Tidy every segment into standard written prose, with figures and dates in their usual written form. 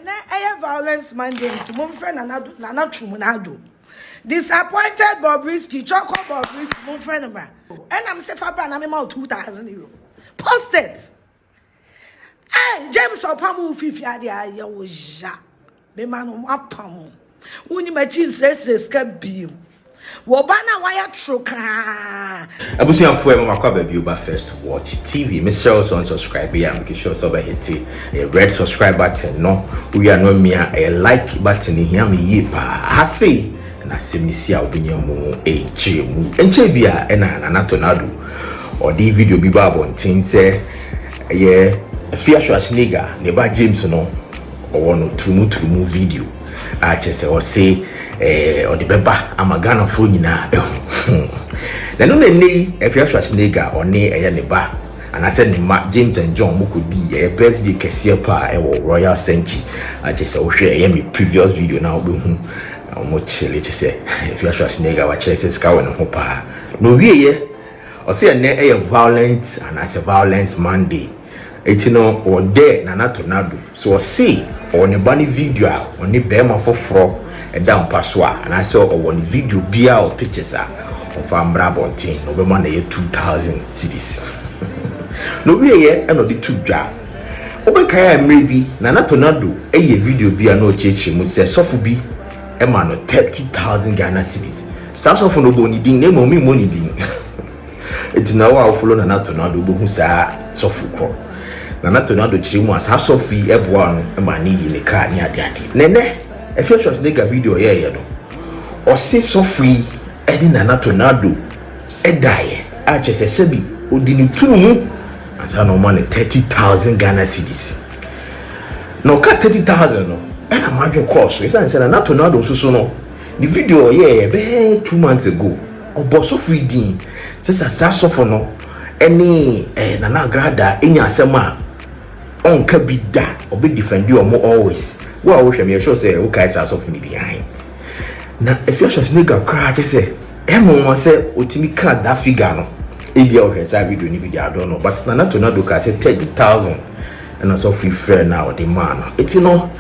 And then I have violence mandate to move friend and not Tornado. Disappointed Bobrisky, Choco Bobrisky, move friend of mine. And I'm safe up and I'm out 2,000 euro. Post it. Hey, James Opamu Fifi, you was ja. Me man, Wapamu. When you imagine says, bill. Wobana wire troka. Abusia for my cover baby first watch TV. Mr. Also on subscribe here and make sure so hit a red subscribe button. No, we are no me a like button here me ye pa. I say and I say me see I'll be mo a chemu. And chebia and Tornado or the video be babon thing say yeah AFIA SCHWARZENEGGER neba James no or one trumu video. I just say or the beba amagana phone na na no ne AFIA SCHWARZENEGGER or ne neba and I said James and John mo could be a birthday kese pa Royal Senchi. I just share me previous video now be mo chile to say AFIA SCHWARZENEGGER wa chese ska won ho pa no wie or say na violent and I say violence Monday etino or there na Tornado so see on a bunny video on the bema for fro a down passwa and I saw on video bia or pictures of Brabant team over money 2,000 cities. No way and no the two job. Obekaya maybe na Tornado a video bia no church mu say sofu bi e ma no 30,000 Ghana cities. Sa sofu no boni din name me money din. It's now our follow na Tornado bo hu sa sofu ko. Na Tornado chiri mu asa sofi eboa no e ma ni yi ne ka ni ade nene AFIA SCHWARZENEGGER video ye no o se sofi e di na Tornado e dae a chese sebi odi ni turu mu asa no man 30,000 Ghana cedis no ka 30,000 no e na madwe course e say na Tornado so no the video ye be 2 months ago obo sofi din se sa sofo no eni na grada enya asema on can be that or be defend you more always. Well, we shall sure say, okay, as of me behind. Now, if you're SCHWARZENEGGER cry, just say, Emma say, Utimi card that figure. No, if you're a video, I don't know, but na Tornado can say 30,000 and also free fair now, the man. It's you know,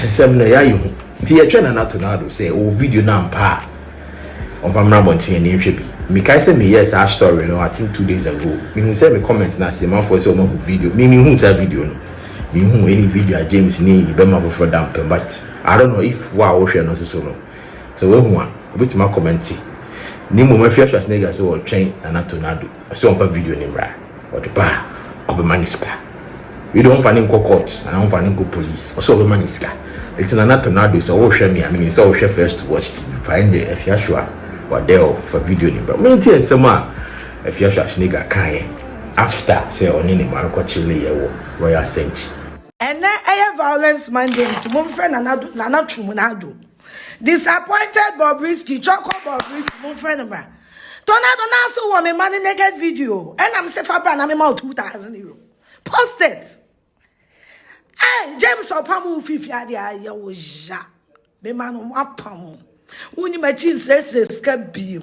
some you. The trainer na Tornado say, oh, video now, pa of a Brabant and should me can say me yes our story no I think 2 days ago me who say me comments na say man for say o video me who say video no me who any video James ni be ma for damp but I don't know if wow share no so no so we who a bit ma comment ni mo AFIA SCHWARZENEGGER say o train na Tornado say on for video ni mra or the bar of the maniska we don't find in court and don't find in police also the maniska it's na Tornado so o share me I mean so o share first watch find the AFIA SCHWARZENEGGER or there for video number. Maintain some AFIA SCHWARZENEGGER can after say on any Marco Chile Royal Senchi. And then I have violence mandate to move friend and not Tornado. Disappointed Bobrisky, Choco Bobrisky, move friend of mine. Tornado now so want me money naked video and I'm safe up and I'm out 2,000 euro. Post it. Hey, James Opamu Fifi you was ja. Me man Wapamu. When you imagine says bill.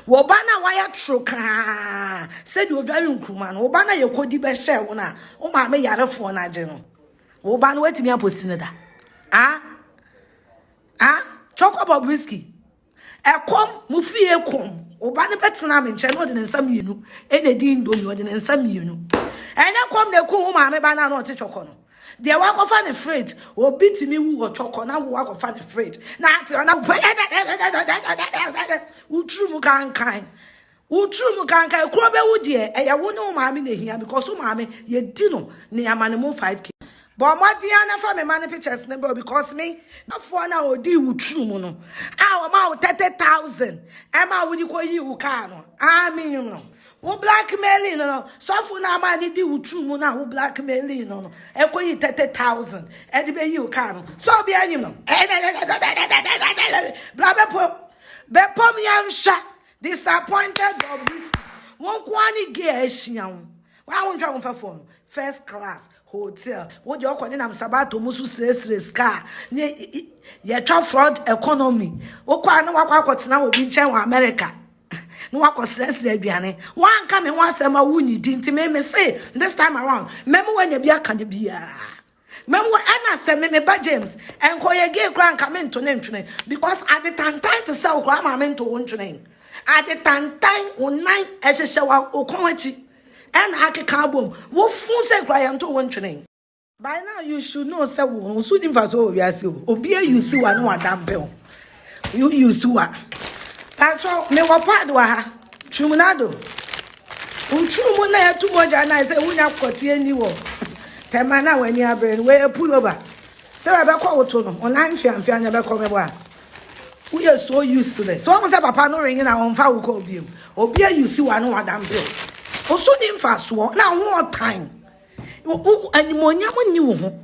Wobana wire troka. Said you very unkuman. Wobana your cody be share one. Oh, my yara for na general. Wobana wait me up postinada. Choco Bobrisky. E come, mufi e come. Wobana betina me channel than some you know. Any dean do you than some you know. And I come the cool mamma banana not chocono. They walk off on the freight or beat me who or choco now walk off on the freight. Now, Utrumu can't kind. Utrumu can't kind. Crobbe would dear, and I won't know mammy here because so mammy, ye dino near manimal 5K. But my Diana from a man pictures number because me, not for an hour deal with Trumuno. Our mouth 30,000. Emma, would you call you Cano? I mean, you know. Who blackmailing no so for na man di utru na who blackmailing no e ko yi 30,000 e de be you can so be anyim no be pom yam sha disappointed of this won kwani ge ahia wa won hwa won fa phone first class hotel wo je okọ ni nam sabato musu sres car ye twa front economy wo kwa na wakọ akotena wo bi nchen wa America no akosese aduane wan ka me wan sema wuni di nti me say this time around memo when you be aka de bia Memo Anna send me ba James and call your gay grand coming to name because at the time to sell grandma meant to one train. At the time on 9 as a shower or comedy and I can carbon. What fool said Graham to one train? By now you should know so soon if I saw you. Obia you see one damn bill. You used to what? Patro, me wa padwa Tornado. Unchumu na too much and I say we have got any war. Temana when you are brain where pull over. So I back out to them on 9 and never come away. We are so used to this. So I was a papa no ringing our own foul call you. Obia you see one damn bill. Also in fast war now more time. And monya when you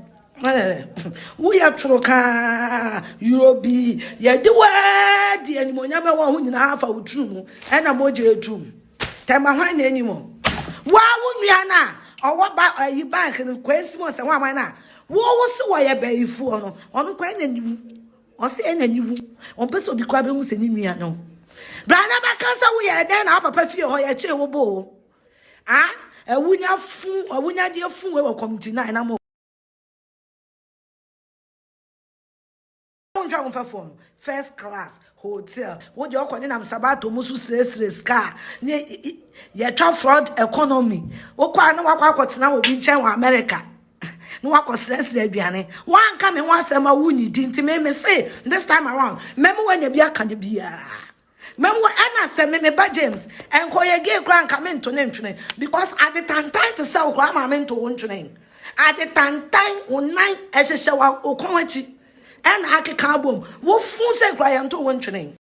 we are troka Europe ya de word the monya me wa hu nyina afa utrum and amoje etrum tema hwan na animo wa wonua na owo ba yi bank no kwesi mo se wa man na wo se wo ye bayifu no ono kwa na niwu o se na niwu on peso bi kwa be hu se ni nua no bra na ba kansa wo ye den na papa fie ho ye che wo bo ewunya de fu we wo committee na mo first class hotel. What you call them Sabato Musu Sres car. Ye fraud economy. Okwa no wakwa now be chen America. No wakwa stress biane. One come and one sema wuni didn't me say this time around. Memo when you be a can be Memo Anna send me ba James and call your gay grand coming to name because at the time to sell grandma meant to one train. At the time on 9 as a shower or comedy. And I can carbon. What fool said Graham to one train?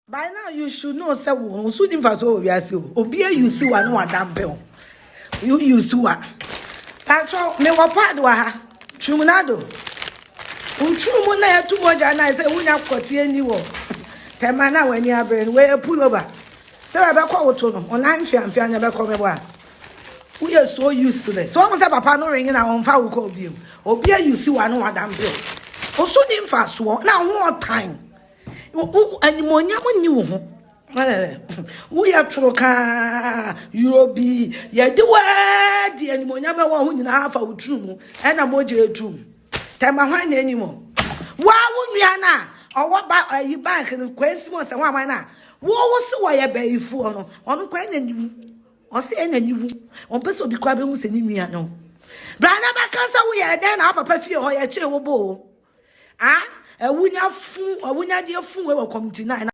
By now you should know so soon if I saw you. Obia you see one damn bill. You used to what? Patro, me wa padwa Tornado. Unchumu na too much and I say we have got any war. Temana when you are brain where pull over. So I back out to them on 9 and never come away. We are so used to this. So I was a papa no ringing our own foul call you. Obia you see one damn bill. Also in fast war now more time. And monya when you we are troka Europe ya de word the monya me wa hu nyina afa utrum and amoje etrum tema hwan na animo wa wonua na owo ba yi bank no kwesi mo se wa man na wo se wo ye bayifu no ono kwa na niwu o se na niwu on peso bi kwa be hu se ni nua no bra na ba kansa wo ye den na papa fie ho ye che wo bo ewunya de fu we committee na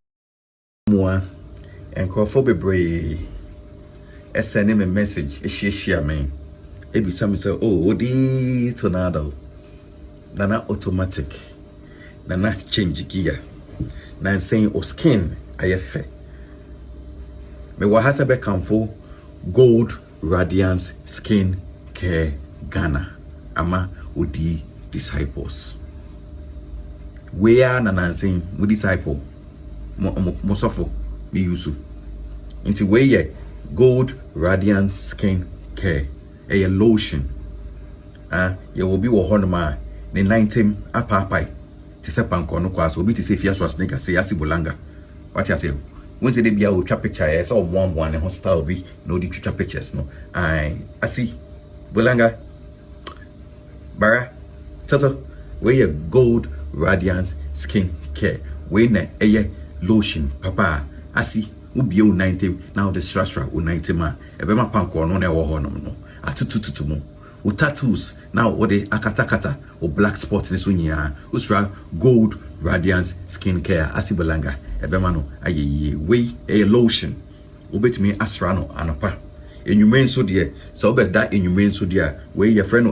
Moi and crofo bebre send him a message share me e be some say oh di Tornado nana automatic nana change gear na saying o skin ayefe me wa hasa be kamfo gold radiance skin care Ghana ama odi disciples we are nanansin mu disciple mo sofo be yusu into we ye gold radiance skin care a lotion ye will be wo honoma ne 19 apapai ti se panko no kwa so obi ti se fia Schwarzenegger say yasi bolanga what you say when say dey bia o twa picture e so one ho style bi no di twa pictures no I see bolanga bara toto we ye gold radiance skin care we na eye lotion papa asi ubie o 90 now the strastra o 90 ma ebe ma panko no na e wo ho no atutututu mo o tattoos now what the akatakata or black spot in so nya usra gold radiance skin care asi belanga ebe ma no aye we a lotion obetimi asra no anopa enyumen so de so be da enyumen so de we your friend no